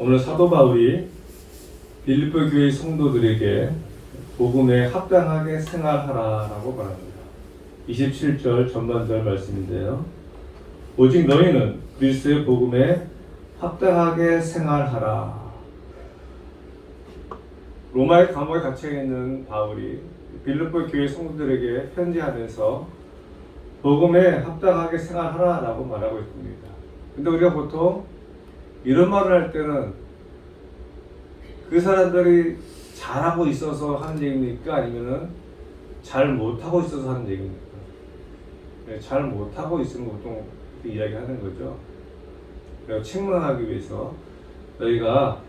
오늘 사도 바울이 빌립보 교회 성도들에게 복음에 합당하게 생활하라라고 말합니다. 27절 전반절 말씀인데요. 오직 너희는 그리스도의 복음에 합당하게 생활하라. 로마의 감옥에 갇혀 있는 바울이 빌립보 교회 성도들에게 편지하면서 복음에 합당하게 생활하라라고 말하고 있습니다. 근데 우리가 보통 이런 말을 할 때는 그 사람들이 잘하고 있어서 하는 얘기입니까? 아니면은 잘 못하고 있어서 하는 얘기입니까? 네, 잘 못하고 있으면 보통 이야기하는 거죠. 그래서 책망하기 위해서 너희가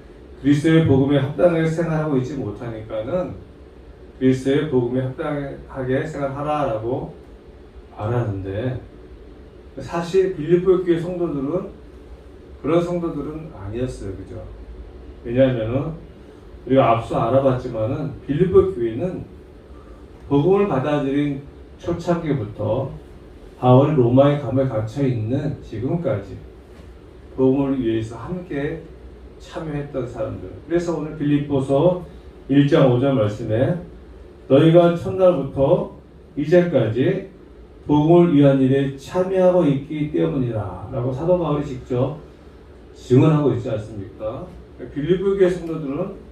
그리스도의 복음에 합당하게 생활하고 있지 못하니까는 그리스도의 복음에 합당하게 생활하라라고 말하는데, 사실 빌립보 교회 성도들은 그런 성도들은 아니었어요. 그죠? 왜냐하면은 우리가 앞서 알아봤지만은 빌립보 교회는 복음을 받아들인 초창기부터 바울이 로마의 감옥에 갇혀 있는 지금까지 복음을 위해서 함께 참여했던 사람들. 그래서 오늘 빌립보서 1장 5절 말씀에 너희가 첫날부터 이제까지 복음을 위한 일에 참여하고 있기 때문이라 라고 사도 바울이 직접 증언하고 있지 않습니까? 빌립보 교회 성도들은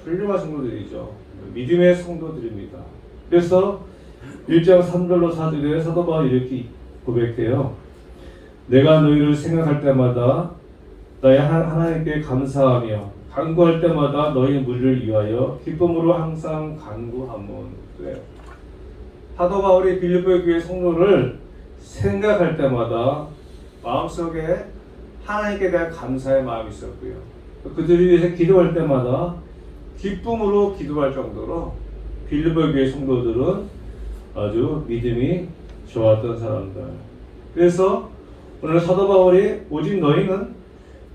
훌륭한 성도들이죠. 믿음의 성도들입니다. 그래서 1장 3절로 4절에 사도 바울이 이렇게 고백해요. 내가 너희를 생각할 때마다 나의 하나님께 감사하며 간구할 때마다 너희 무리를 위하여 기쁨으로 항상 간구하면 그래요. 사도 바울이 빌립보 교회 성도를 생각할 때마다 마음속에 하나님께 대한 감사의 마음이 있었고요. 그들을 위해서 기도할 때마다 기쁨으로 기도할 정도로 빌립보 교회 성도들은 아주 믿음이 좋았던 사람들. 그래서 오늘 사도 바울이 오직 너희는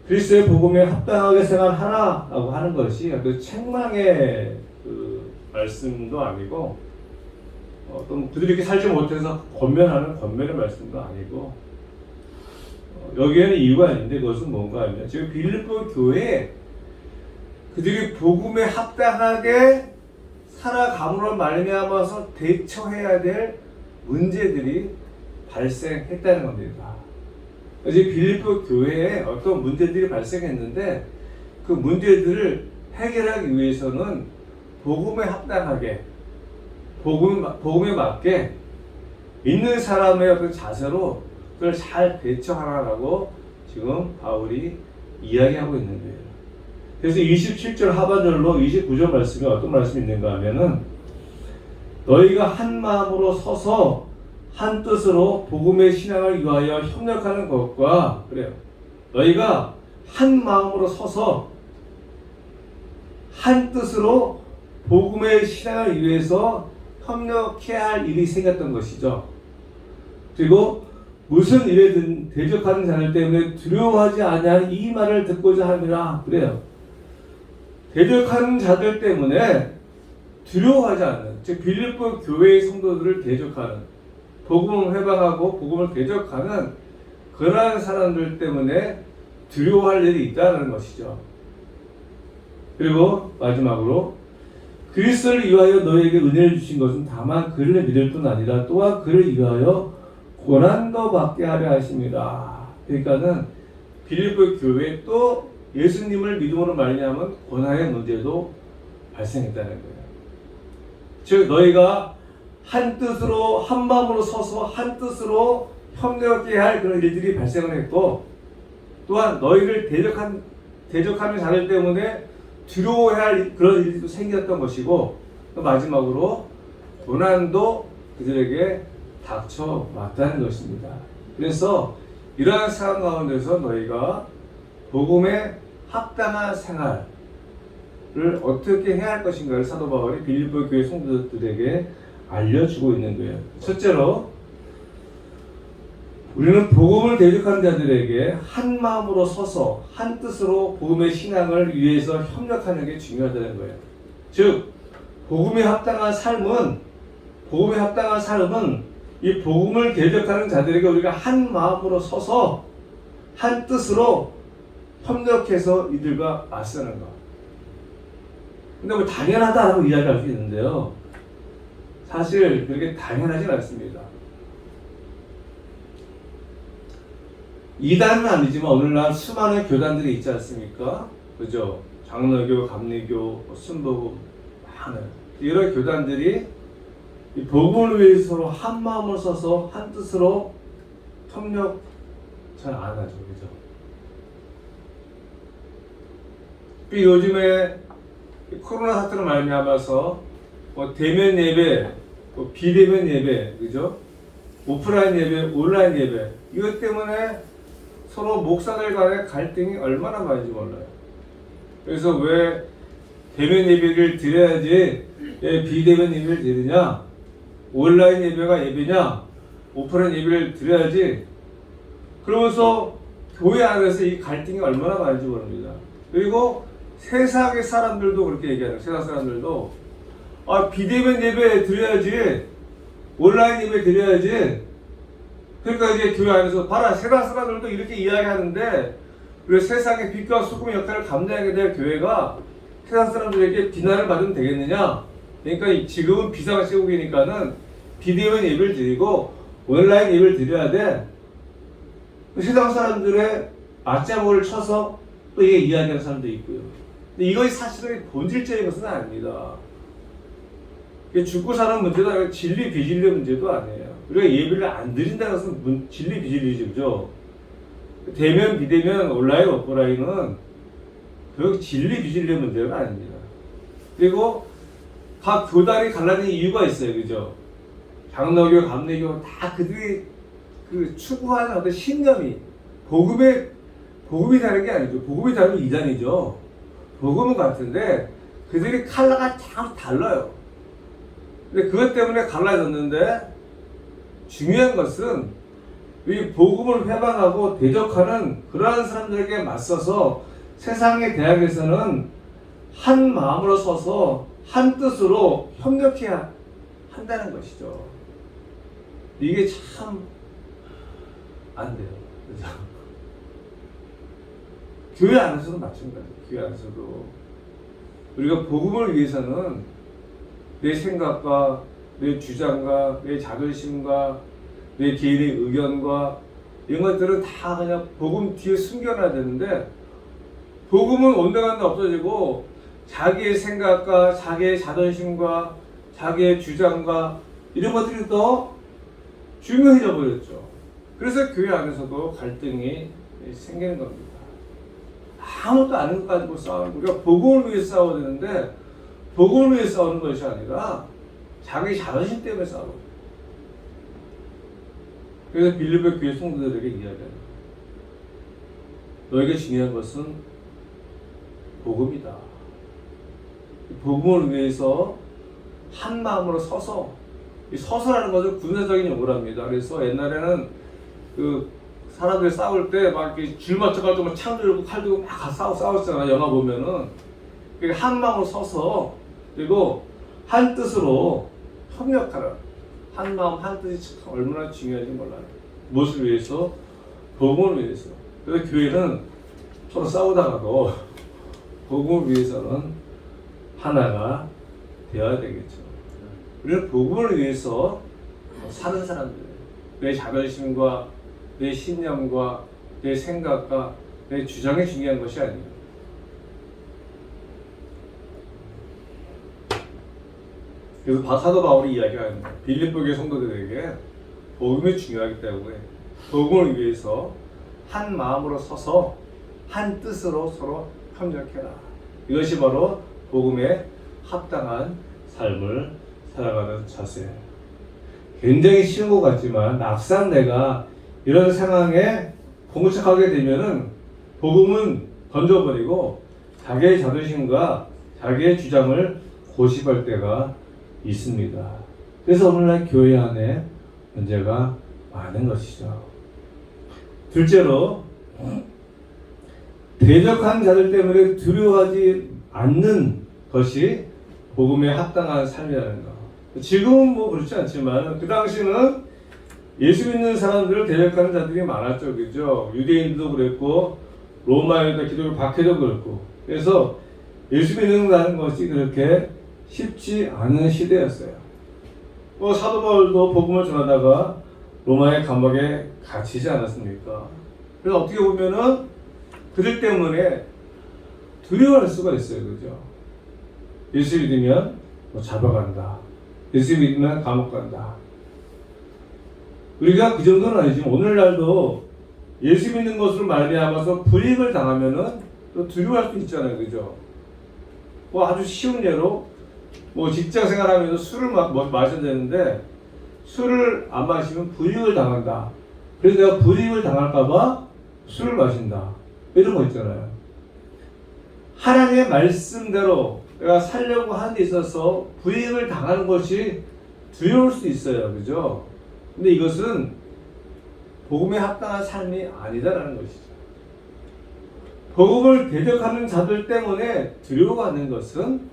그리스도의 복음에 합당하게 생활하라라고 하는 것이 그 책망의 그 말씀도 아니고 또 그들이 이렇게 살지 못해서 권면하는 권면의 말씀도 아니고, 여기에는 이유가 있는데 그것은 뭔가 하면 지금 빌립보 교회에 그들이 복음에 합당하게 살아감으로 말미암아서 대처해야 될 문제들이 발생했다는 겁니다. 이제 빌립보 교회에 어떤 문제들이 발생했는데 그 문제들을 해결하기 위해서는 복음에 합당하게 복음에 맞게 믿는 사람의 어떤 자세로 그걸 잘 대처하라고 지금 바울이 이야기하고 있는 거예요. 그래서 27절 하반절로 29절 말씀에 어떤 말씀이 있는가 하면은 너희가 한 마음으로 서서 한 뜻으로 복음의 신앙을 위하여 협력하는 것과, 그래요. 너희가 한 마음으로 서서 한 뜻으로 복음의 신앙을 위해서 협력해야 할 일이 생겼던 것이죠. 그리고 무슨 일에든 대적하는 자들 때문에 두려워하지 아니하는 이 말을 듣고자 함이라. 그래요. 대적하는 자들 때문에 두려워하지 않는, 즉 빌립보 교회의 성도들을 대적하는, 복음을 회방하고 복음을 대적하는 그러한 사람들 때문에 두려워할 일이 있다는 것이죠. 그리고 마지막으로 그리스도를 위하여 너희에게 은혜를 주신 것은 다만 그를 믿을 뿐 아니라 또한 그를 위하여 고난도 받게 하려 하십니다. 그러니까는 빌립보 교회에 또 예수님을 믿음으로 말미암은 고난의 문제도 발생했다는 거예요. 즉 너희가 한 뜻으로 한 마음으로 서서 한 뜻으로 협력해야 할 그런 일들이 발생을 했고, 또한 너희를 대적하는 자들 때문에 두려워해야 할 그런 일도 생겼던 것이고, 또 마지막으로 고난도 그들에게 닥쳐 왔다는 것입니다. 그래서 이러한 상황 가운데서 너희가 복음에 합당한 생활을 어떻게 해야 할 것인가를 사도 바울이 빌립보 교회 성도들에게 알려주고 있는 거예요. 첫째로 우리는 복음을 대적하는 자들에게 한 마음으로 서서 한 뜻으로 복음의 신앙을 위해서 협력하는 게 중요하다는 거예요. 즉 복음에 합당한 삶은 이 복음을 대적하는 자들에게 우리가 한 마음으로 서서 한 뜻으로 협력해서 이들과 맞서는 것. 근데 뭐 당연하다라고 이야기할 수 있는데요. 사실 그렇게 당연하진 않습니다. 이단은 아니지만 오늘날 수많은 교단들이 있지 않습니까? 그죠? 장로교, 감리교, 순복음 많은 이런 교단들이 이 복음을 위해서 서로 한 마음을 써서 한 뜻으로 협력 잘 안 하죠, 그죠? 요즘에 코로나 사태로 말미암아서 뭐 대면 예배, 뭐 비대면 예배, 그죠? 오프라인 예배, 온라인 예배 이것 때문에 서로 목사들 간의 갈등이 얼마나 많은지 몰라요. 그래서 왜 대면 예배를 드려야지 왜 비대면 예배를 드리냐? 온라인 예배가 예배냐? 오프라인 예배를 드려야지. 그러면서 교회 안에서 이 갈등이 얼마나 많은지 모릅니다. 그리고 세상의 사람들도 그렇게 얘기하는 세상 사람들도 비대면 예배 드려야지 온라인 예배 드려야지. 그러니까 이제 교회 안에서 봐라 세상 사람들도 이렇게 이야기하는데 왜 세상의 빛과 소금의 역할을 감당하게 될 교회가 세상 사람들에게 비난을 받으면 되겠느냐. 그러니까 지금은 비상시국이니까는 비대면 예배를 드리고 온라인 예배를 드려야 돼. 세상 사람들의 맞장구를 쳐서 또 이게 이야기하는 사람도 있고요. 근데 이것이 사실은 본질적인 것은 아닙니다. 죽고 사는 문제도 아니고 진리 비진리의 문제도 아니에요. 우리가 예배를 안 드린다는 것은 진리 비진리죠, 그죠? 대면 비대면 온라인 오프라인은 그 진리 비진리의 문제가 아닙니다. 그리고 각 교단이 갈라진 이유가 있어요, 그죠? 장로교, 감리교 다 그들이 그 추구하는 어떤 신념이 복음이 다른 게 아니죠. 복음이 다르면 이단이죠. 복음은 같은데 그들이 컬러가 참 달라요. 근데 그것 때문에 갈라졌는데 중요한 것은 이 복음을 회방하고 대적하는 그러한 사람들에게 맞서서 세상의 대학에서는 한 마음으로 서서 한 뜻으로 협력해야 한다는 것이죠. 이게 참 안 돼요. 그죠? 교회 안에서도 마찬가지예요. 교회 안에서도 우리가 복음을 위해서는 내 생각과 내 주장과 내 자존심과 내 개인의 의견과 이런 것들은 다 그냥 복음 뒤에 숨겨놔야 되는데 복음은 온데간데 없어지고 자기의 생각과 자기의 자존심과 자기의 주장과 이런 것들이 더 중요해져 버렸죠. 그래서 교회 안에서도 갈등이 생기는 겁니다. 아무것도 아닌 것 가지고 싸우는 우리가 복음을 위해서 싸워야 되는데 복음을 위해서 싸우는 것이 아니라 자기 자존심 때문에 싸우고. 그래서 빌립보 교회 성도들에게 이야기합니다. 너에게 중요한 것은 복음이다. 복음을 위해서 한 마음으로 서서, 이 서서라는 것은 군사적인 용어랍니다. 그래서 옛날에는 그 사람들이 싸울 때 막 이렇게 줄 맞춰가지고 막 창 들고 칼 들고 막 싸웠잖아. 영화 보면은. 한 마음으로 서서 그리고 한 뜻으로 협력하라. 한 마음 한 뜻이 참 얼마나 중요한지 몰라요. 무엇을 위해서? 복음을 위해서. 그래서 교회는 서로 싸우다가도 복음을 위해서는 하나가 되어야 되겠죠. 우리는 복음을 위해서 사는 사람들, 내 자존심과 내 신념과 내 생각과 내 주장이 중요한 것이 아니에요. 그래서 사도 바울이 이야기하는 빌립보 교회 성도들에게 복음이 중요하기 때문에 복음을 위해서 한 마음으로 서서 한 뜻으로 서로 협력해라. 이것이 바로 복음에 합당한 삶을 살아가는 자세. 굉장히 쉬운 것 같지만 막상 내가 이런 상황에 봉착하게 되면은 복음은 던져버리고 자기의 자존심과 자기의 주장을 고집할 때가 있습니다. 그래서 오늘날 교회 안에 문제가 많은 것이죠. 둘째로 대적한 자들 때문에 두려워하지 않는 것이 복음에 합당한 삶이라는 것. 지금은 뭐 그렇지 않지만 그 당시는 예수 믿는 사람들을 대적하는 자들이 많았죠. 그죠? 유대인들도 그랬고 로마에다 기독교 박해도 그렇고. 그래서 예수 믿는다는 것이 그렇게 쉽지 않은 시대였어요. 사도 바울도 복음을 전하다가 로마의 감옥에 갇히지 않았습니까? 그래서 어떻게 보면은 그들 때문에 두려워할 수가 있어요. 그죠? 예수 믿으면 잡아간다. 예수 믿으면 감옥 간다. 우리가 그 정도는 아니지만 오늘날도 예수 믿는 것으로 말미암아서 불이익을 당하면은 또 두려워할 수 있잖아요. 그죠? 아주 쉬운 예로 직장 생활하면서 술을 마셔야 되는데 술을 안 마시면 불이익을 당한다. 그래서 내가 불이익을 당할까봐 술을 마신다. 이런 거 있잖아요. 하나님의 말씀대로 내가 살려고 하는 데 있어서 불이익을 당하는 것이 두려울 수 있어요. 그죠? 근데 이것은 복음에 합당한 삶이 아니다라는 것이죠. 복음을 대적하는 자들 때문에 두려워하는 것은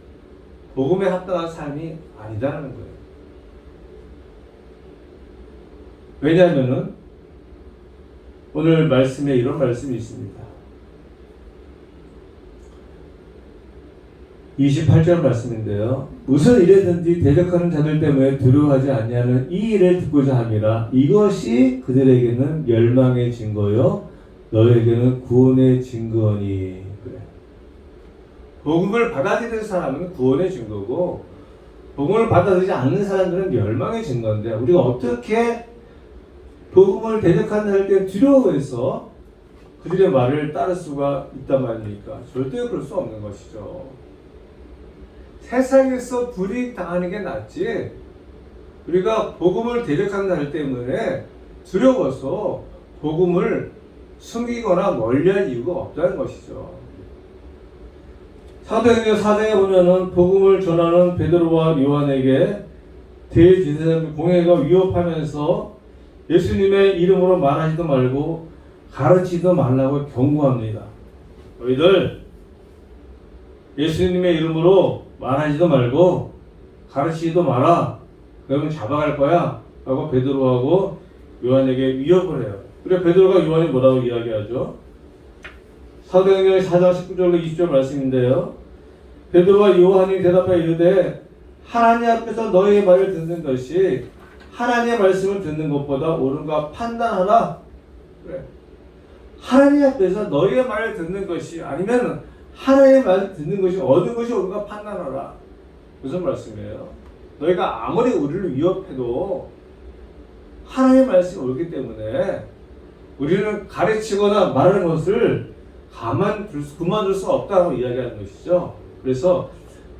복음에 합당한 삶이 아니다라는 거예요. 왜냐하면은 오늘 말씀에 이런 말씀이 있습니다. 28절 말씀인데요. 무슨 일에든지 대적하는 자들 때문에 두려워하지 아니하는 이 일을 듣고자 함이라. 이것이 그들에게는 멸망의 증거요 너에게는 구원의 증거니. 그래. 복음을 받아들이는 사람은 구원의 증거고 복음을 받아들이지 않는 사람들은 멸망의 증거인데 우리가 어떻게 복음을 대적하는 때 두려워해서 그들의 말을 따를 수가 있단 말입니까? 절대 그럴 수 없는 것이죠. 세상에서 불이익 당하는 게 낫지 우리가 복음을 대적하는 날 때문에 두려워서 복음을 숨기거나 멀리할 이유가 없다는 것이죠. 사도행전 4장에 보면은 복음을 전하는 베드로와 요한에게 대제사장 공회가 위협하면서 예수님의 이름으로 말하지도 말고 가르치지도 말라고 경고합니다. 너희들 예수님의 이름으로 말하지도 말고 가르치지도 마라. 그러면 잡아갈 거야. 라고 베드로하고 요한에게 위협을 해요. 그래 베드로가 요한이 뭐라고 이야기하죠? 사도행전 4장 19절로 20절 말씀인데요. 베드로와 요한이 대답하여 이르되 하나님 앞에서 너희의 말을 듣는 것이 하나님의 말씀을 듣는 것보다 옳은가 판단하라. 그래. 하나님 앞에서 너희의 말을 듣는 것이 아니면 하나님의 말을 듣는 것이 어느 것이 옳은가 판단하라. 무슨 말씀이에요? 너희가 아무리 우리를 위협해도 하나님의 말씀이 옳기 때문에 우리는 가르치거나 말하는 것을 그만둘 수 없다고 이야기하는 것이죠. 그래서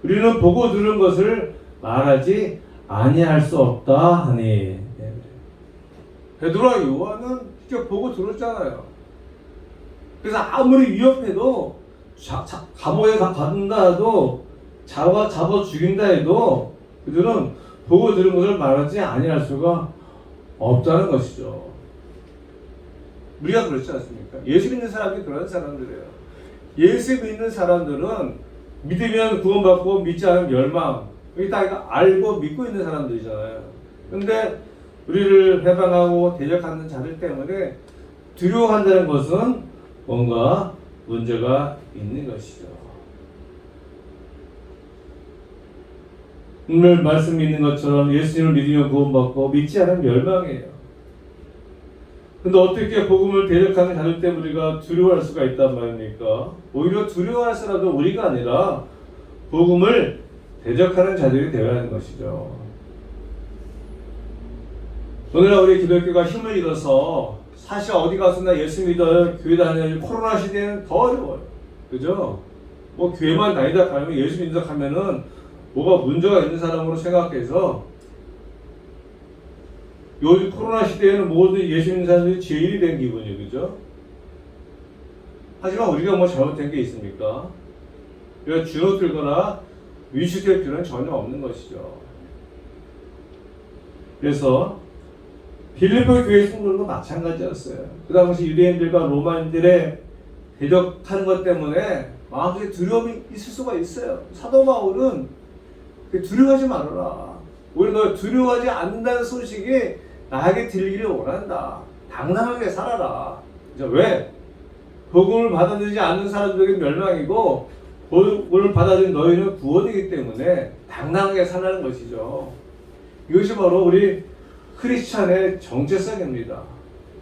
우리는 보고 들은 것을 말하지 아니할 수 없다 하니. 베드로와 요한은 직접 보고 들었잖아요. 그래서 아무리 위협해도 감옥에 간다 해도 잡아 죽인다 해도 그들은 보고 들은 것을 말하지 아니할 수가 없다는 것이죠. 우리가 그렇지 않습니까? 예수 믿는 사람이 그런 사람들이에요. 예수 믿는 사람들은 믿으면 구원받고 믿지 않으면 멸망. 여기 다 알고 믿고 있는 사람들이잖아요. 근데 우리를 해방하고 대적하는 자들 때문에 두려워한다는 것은 뭔가 문제가 있는 것이죠. 오늘 말씀이 있는 것처럼 예수님을 믿으면 구원받고 믿지 않으면 멸망이에요. 근데 어떻게 복음을 대적하는 자들 때문에 우리가 두려워할 수가 있단 말입니까? 오히려 두려워할 사람도 우리가 아니라 복음을 대적하는 자들이 되어야 하는 것이죠. 오늘날 우리 기독교가 힘을 잃어서 사실 어디 가서나 예수 믿어요, 교회 다녀요. 코로나 시대에는 더 어려워요. 그죠? 교회만 다니다 가면 예수 믿는다 하면은 뭐가 문제가 있는 사람으로 생각해서 요즘 코로나 시대에는 모든 예수 믿는 사람들이 제일이 된 기분이에요. 그죠? 하지만 우리가 잘못된 게 있습니까? 우리가 주눅 들거나 위축될 필요는 전혀 없는 것이죠. 그래서 빌립보 교회 성도들도 마찬가지였어요. 그 당시 유대인들과 로마인들의 대적하는 것 때문에 마음속에 두려움이 있을 수가 있어요. 사도 바울은 두려워하지 말아라. 오히려 너 두려워하지 않는다는 소식이 나에게 들리기를 원한다. 당당하게 살아라. 왜? 복음을 받아들이지 않는 사람들에게 멸망이고 복음을 받아들인 너희는 구원이기 때문에 당당하게 살라는 것이죠. 이것이 바로 우리 크리스찬의 정체성입니다.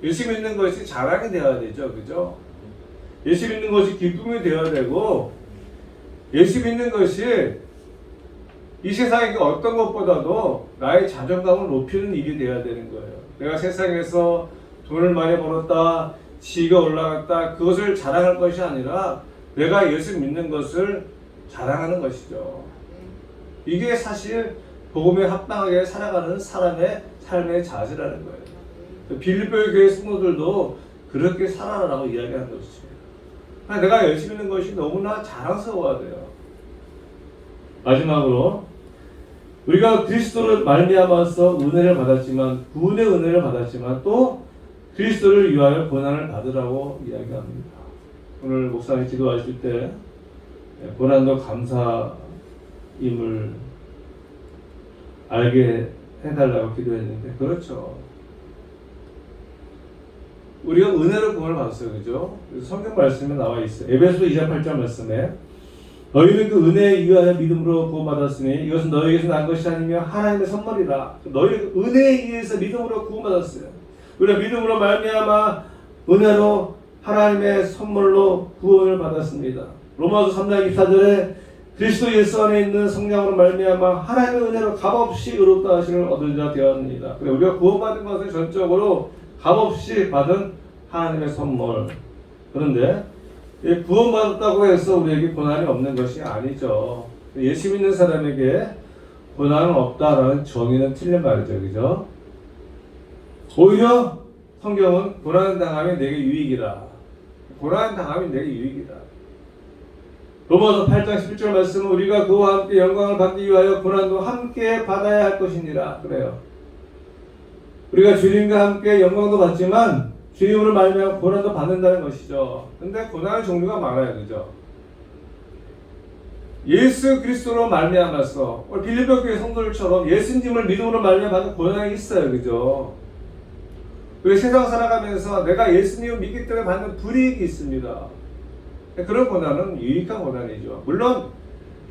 예수 믿는 것이 자랑이 되어야 되죠. 그죠? 예수 믿는 것이 기쁨이 되어야 되고, 예수 믿는 것이 이 세상의 어떤 것보다도 나의 자존감을 높이는 일이 되어야 되는 거예요. 내가 세상에서 돈을 많이 벌었다, 지위가 올라갔다, 그것을 자랑할 것이 아니라 내가 예수 믿는 것을 자랑하는 것이죠. 이게 사실 복음에 합당하게 살아가는 사람의 삶의 자세라는 거예요. 빌립보의 교회 성도들도 그렇게 살아라라고 이야기하는 것이죠. 내가 열심히 있는 것이 너무나 자랑스러워야 돼요. 마지막으로 우리가 그리스도를 말미암아서 은혜를 받았지만, 구원의 은혜를 받았지만 또 그리스도를 위하여 고난을 받으라고 이야기합니다. 오늘 목사님 기도하실 때 고난도 감사임을 알게 해달라고 기도했는데, 그렇죠. 우리가 은혜로 구원을 받았어요. 그죠? 성경 말씀에 나와 있어요. 에베소 2장 8절 말씀에 너희는 그 은혜에 의하여 믿음으로 구원받았으니 이것은 너희에게서 난 것이 아니며 하나님의 선물이라. 너희 은혜에 의해서 믿음으로 구원받았어요. 우리가 믿음으로 말미암아 은혜로 하나님의 선물로 구원을 받았습니다. 로마서 3장 24절에 그리스도 예수 안에 있는 성령으로 말미암아 하나님의 은혜로 값없이 의롭다 하심을 얻은 자 되었습니다. 그래, 우리가 구원받은 것은 전적으로 값없이 받은 하나님의 선물. 그런데 구원받았다고 해서 우리에게 고난이 없는 것이 아니죠. 예수 믿는 사람에게 고난은 없다라는 정의는 틀린 말이죠. 그죠? 오히려 성경은 고난 당함이 내게 유익이다. 고난 당함이 내게 유익이다. 로마서 8장 11절 말씀은 우리가 그와 함께 영광을 받기 위하여 고난도 함께 받아야 할 것이니라. 그래요. 우리가 주님과 함께 영광도 받지만 주님으로 말미암아 고난도 받는다는 것이죠. 근데 고난의 종류가 많아요. 그죠? 예수 그리스도로 말미암아서 빌립보 교회 성도들처럼 예수님을 믿음으로 말미암아 받는 고난이 있어요. 그죠? 우리 세상 살아가면서 내가 예수님을 믿기 때문에 받는 불이익이 있습니다. 그런 고난은 유익한 고난이죠. 물론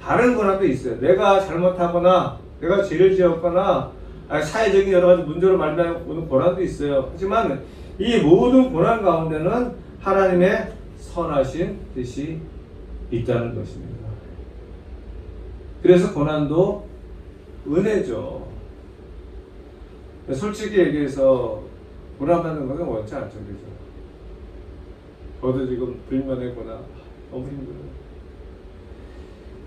다른 고난도 있어요. 내가 잘못하거나 내가 죄를 지었거나 사회적인 여러 가지 문제로 말미암아 오는 고난도 있어요. 하지만 이 모든 고난 가운데는 하나님의 선하신 뜻이 있다는 것입니다. 그래서 고난도 은혜죠. 솔직히 얘기해서 고난받는 것은 원치 않죠. 그죠? 저도 지금 불면의 고난 너무 힘들어요.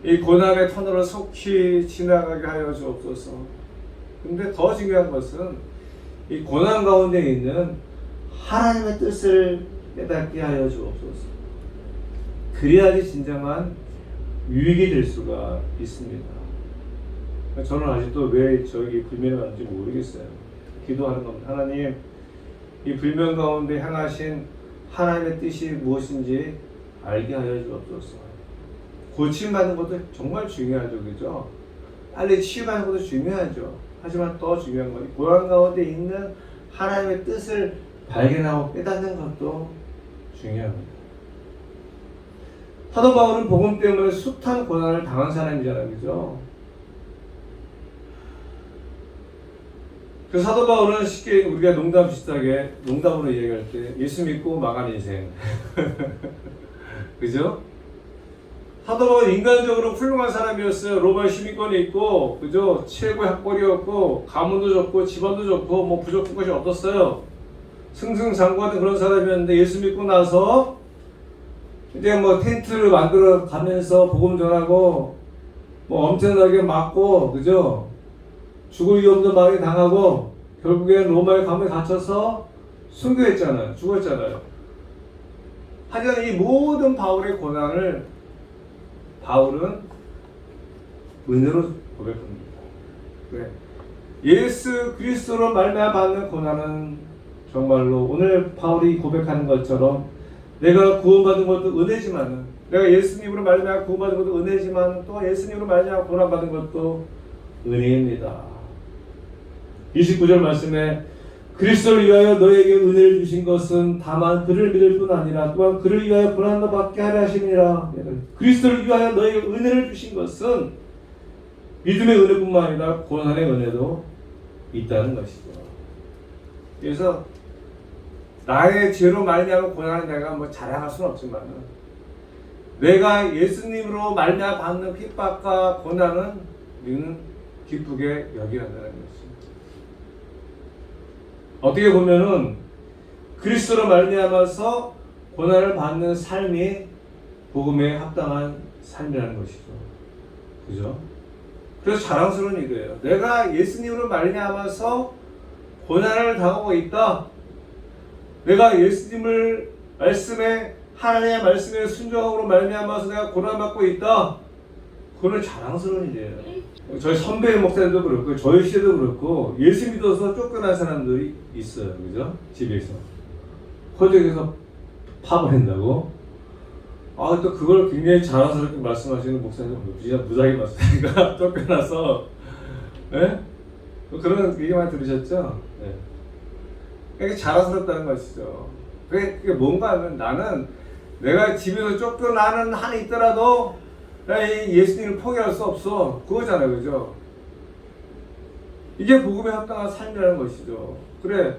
이 고난의 터널을 속히 지나가게 하여 주옵소서. 근데 더 중요한 것은 이 고난 가운데 있는 하나님의 뜻을 깨닫게 하여 주옵소서. 그래야지 진정한 유익이 될 수가 있습니다. 저는 아직도 왜 저기 불면이 왔는지 모르겠어요. 기도하는 겁니다. 하나님, 이 불면 가운데 향하신 하나님의 뜻이 무엇인지 알게 하여 주옵소서. 고침받는 것도 정말 중요하죠. 그죠? 빨리 치유받는 것도 중요하죠. 하지만 더 중요한 건 고난 가운데 있는 하나님의 뜻을 발견하고 깨닫는 것도 중요합니다. 사도 바울은 복음 때문에 숱한 고난을 당한 사람이잖아요. 그죠? 그 사도 바울은 쉽게 우리가 농담 비슷하게 농담으로 얘기할 때 예수 믿고 망한 인생. 그죠? 사도 바울은 인간적으로 훌륭한 사람이었어요. 로마의 시민권이 있고, 그죠? 최고의 학벌이었고, 가문도 좋고, 집안도 좋고, 뭐 부족한 것이 없었어요. 승승장구하는 그런 사람이었는데 예수 믿고 나서 이제 뭐 텐트를 만들어 가면서 복음 전하고, 뭐 엄청나게 맞고, 그죠? 죽을 위험도 많이 당하고, 결국엔 로마의 감옥에 갇혀서 순교했잖아요. 죽었잖아요. 하지만 이 모든 바울의 고난을 바울은 은혜로 고백합니다. 왜? 예수 그리스도로 말미암아 받는 고난은 정말로 오늘 바울이 고백하는 것처럼 내가 구원받은 것도 은혜지만, 내가 예수님으로 말미암아 구원받은 것도 은혜지만, 또 예수님으로 말미암아 고난받은 것도 은혜입니다. 29절 말씀에 그리스도를 위하여 너에게 은혜를 주신 것은 다만 그를 믿을 뿐 아니라 또한 그를 위하여 고난도 받게 하려 하심이라. 그리스도를 위하여 너에게 은혜를 주신 것은 믿음의 은혜뿐만 아니라 고난의 은혜도 있다는 것이죠. 그래서 나의 죄로 말미암아 고난을 내가 뭐 자랑할 수는 없지만 내가 예수님으로 말미암아 받는 핍박과 고난은 우리는 기쁘게 여겨야 한다는 것이죠. 어떻게 보면은 그리스도로 말미암아서 고난을 받는 삶이 복음에 합당한 삶이라는 것이죠. 그죠? 그래서 자랑스러운 일이에요. 내가 예수님으로 말미암아서 고난을 당하고 있다. 내가 예수님을 말씀에 하나님의 말씀에 순종함으로 말미암아서 내가 고난받고 있다. 그거는 자랑스러운 일이에요. 저희 선배 목사님도 그렇고 저희 시대도 그렇고 예수 믿어서 쫓겨난 사람들이 있어요. 그죠? 집에서 호적에서 파버린다고. 아, 또 그걸 굉장히 자랑스럽게 말씀하시는 목사님 진짜 무지하게 말씀하니까 쫓겨나서 예? 그런 얘기 많이 들으셨죠? 예. 그게 자랑스럽다는 것이죠. 그게 뭔가 하면 나는 내가 집에서 쫓겨나는 한이 있더라도 이 예수님을 포기할 수 없어. 그거잖아요. 그죠? 이게 복음에 합당한 삶이라는 것이죠. 그래,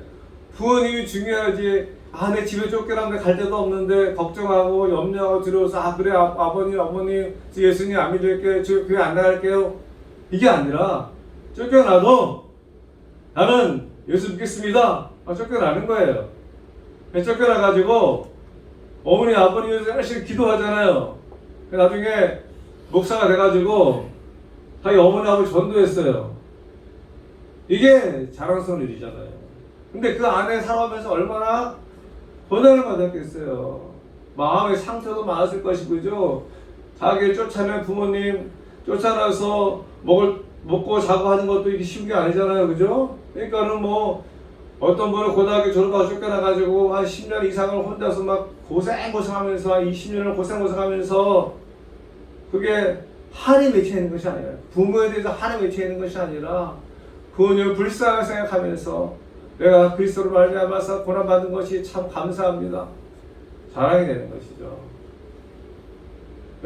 부모님이 중요하지. 내 집에 쫓겨나는데 갈 데도 없는데 걱정하고 염려하고 두려워서 그래 아버님 어머님 예수님 안 믿을게 교회 안 나갈게요. 이게 아니라 쫓겨나도 나는 예수 믿겠습니다. 쫓겨나는 거예요. 쫓겨나가지고 어머니 아버님이 열심히 기도하잖아요. 나중에 목사가 돼가지고 자기 어머니 아버지 전도했어요. 이게 자랑스러운 일이잖아요. 근데 그 안에 살아가면서 얼마나 고난을 받았겠어요. 마음의 상처도 많았을 것이고죠. 자기를 쫓아낸 부모님 쫓아나서 먹고 자고 하는 것도 이게 쉬운 게 아니잖아요. 그죠? 그러니까는 뭐 어떤 분은 고등학교 졸업하고 쫓겨나가지고 한 10년 이상을 혼자서 막 고생하면서 20년을 고생하면서 그게 한이 맺혀 있는 것이 아니라 부모에 대해서 한이 맺혀 있는 것이 아니라 부모님을 불쌍하게 생각하면서 내가 그리스도로 말미암아서 고난받은 것이 참 감사합니다. 자랑이 되는 것이죠.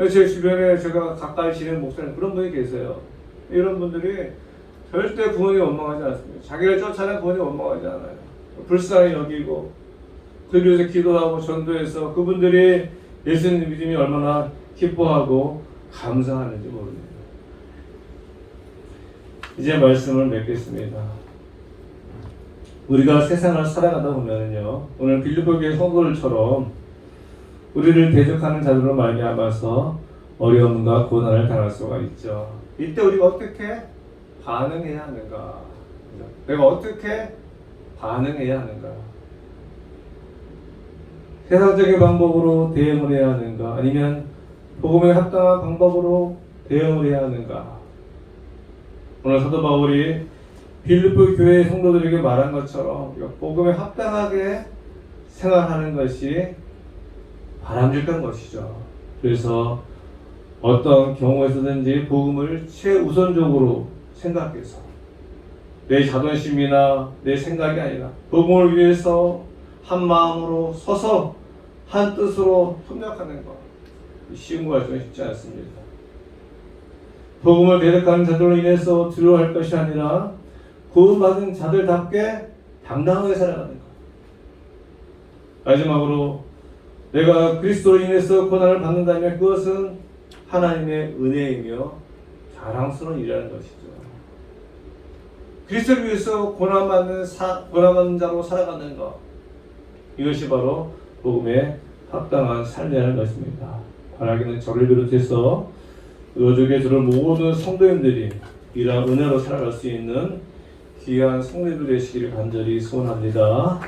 제 주변에 제가 가까이 지내는 목사님 그런 분이 계세요. 이런 분들이 절대 부모님 원망하지 않습니다. 자기를 쫓아낸 부모님 원망하지 않아요. 불쌍히 여기고 그를 위해서 기도하고 전도해서 그분들이 예수님 믿음이 얼마나 기뻐하고 감사하는지 모릅니다. 이제 말씀을 맺겠습니다. 우리가 세상을 살아가다 보면요, 오늘 빌립보 교회 성도들처럼 우리를 대적하는 자들로 말미암아서 어려움과 고난을 당할 수가 있죠. 이때 우리가 어떻게 반응해야 하는가? 내가 어떻게 반응해야 하는가? 세상적인 방법으로 대응을 해야 하는가? 아니면 복음에 합당한 방법으로 대응을 해야 하는가? 오늘 사도 바울이 빌립보 교회 성도들에게 말한 것처럼 복음에 합당하게 생활하는 것이 바람직한 것이죠. 그래서 어떤 경우에서든지 복음을 최우선적으로 생각해서 내 자존심이나 내 생각이 아니라 복음을 위해서 한 마음으로 서서 한 뜻으로 협력하는 것, 쉬운 거 같지만 쉽지 않습니다. 복음을 대적하는 자들로 인해서 두려워할 것이 아니라 구원받은 자들답게 당당하게 살아가는 것. 마지막으로 내가 그리스도로 인해서 고난을 받는다면 그것은 하나님의 은혜이며 자랑스러운 일이라는 것이죠. 그리스도를 위해서 고난받는 자로 살아가는 것, 이것이 바로 복음에 합당한 삶이라는 것입니다. 바라기는 저를 비롯해서 요족에 들을 모든 성도님들이 이러한 은혜로 살아갈 수 있는 귀한 성도들 되시기를 간절히 소원합니다.